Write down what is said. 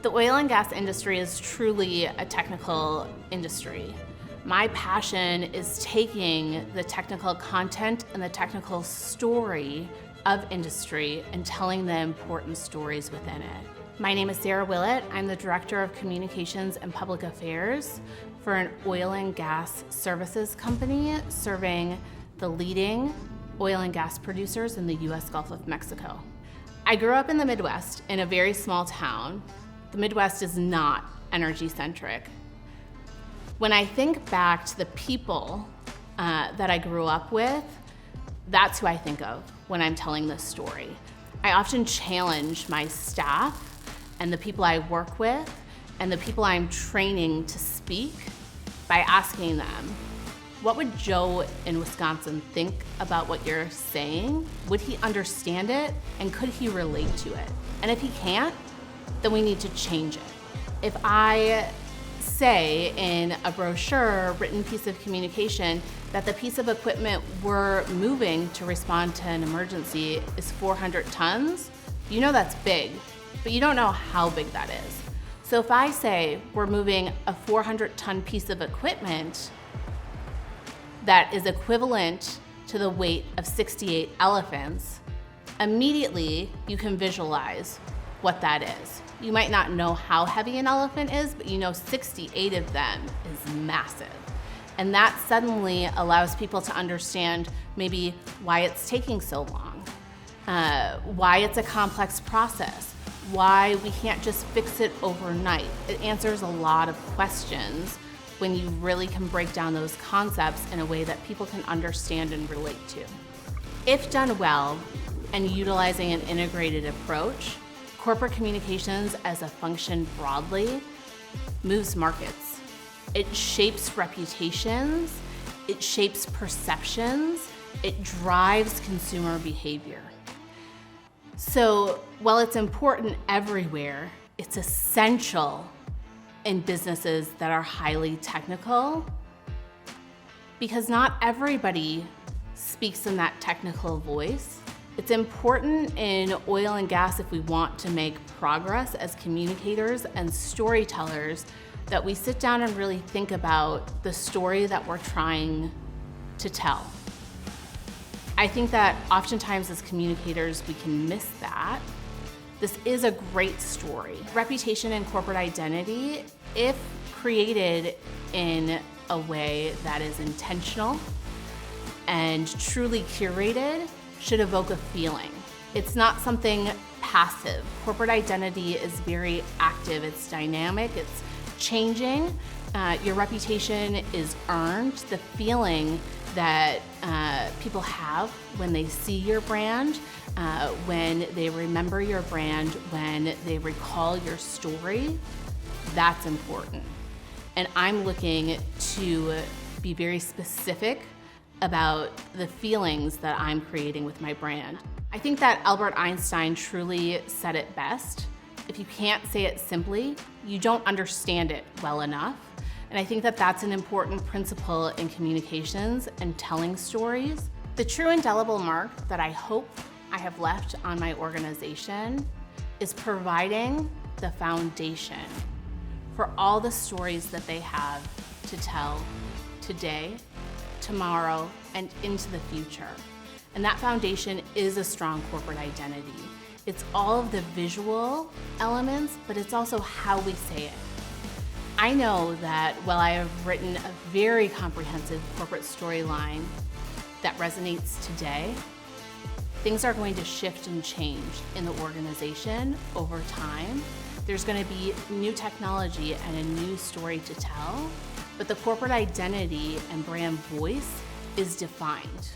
The oil and gas industry is truly a technical industry. My passion is taking the technical content and the technical story of industry and telling the important stories within it. My name is Sara Willett. I'm the Director of Communications and Public Affairs for an oil and gas services company serving the leading oil and gas producers in the U.S. Gulf of Mexico. I grew up in the Midwest in a very small town. The Midwest is not energy-centric. When I think back to the people that I grew up with, that's who I think of when I'm telling this story. I often challenge my staff and the people I work with and the people I'm training to speak by asking them, what would Joe in Wisconsin think about what you're saying? Would he understand it, and could he relate to it? And if he can't, then we need to change it. If I say in a brochure, written piece of communication, that the piece of equipment we're moving to respond to an emergency is 400 tons, you know that's big, but you don't know how big that is. So if I say we're moving a 400-ton piece of equipment that is equivalent to the weight of 68 elephants, immediately you can visualize what that is. You might not know how heavy an elephant is, but you know 68 of them is massive. And that suddenly allows people to understand maybe why it's taking so long, why it's a complex process, why we can't just fix it overnight. It answers a lot of questions when you really can break down those concepts in a way that people can understand and relate to. If done well and utilizing an integrated approach, corporate communications as a function broadly moves markets. It shapes reputations, it shapes perceptions, it drives consumer behavior. So while it's important everywhere, it's essential in businesses that are highly technical, because not everybody speaks in that technical voice. It's important in oil and gas if we want to make progress as communicators and storytellers that we sit down and really think about the story that we're trying to tell. I think that oftentimes as communicators we can miss that. This is a great story. Reputation and corporate identity, if created in a way that is intentional and truly curated, should evoke a feeling. It's not something passive. Corporate identity is very active, it's dynamic, it's changing. Your reputation is earned. The feeling that people have when they see your brand, when they remember your brand, when they recall your story, that's important. And I'm looking to be very specific about the feelings that I'm creating with my brand. I think that Albert Einstein truly said it best. If you can't say it simply, you don't understand it well enough. And I think that that's an important principle in communications and telling stories. The true indelible mark that I hope I have left on my organization is providing the foundation for all the stories that they have to tell today, tomorrow, and into the future. And that foundation is a strong corporate identity. It's all of the visual elements, but it's also how we say it. I know that while I have written a very comprehensive corporate storyline that resonates today, things are going to shift and change in the organization over time. There's going to be new technology and a new story to tell, but the corporate identity and brand voice is defined.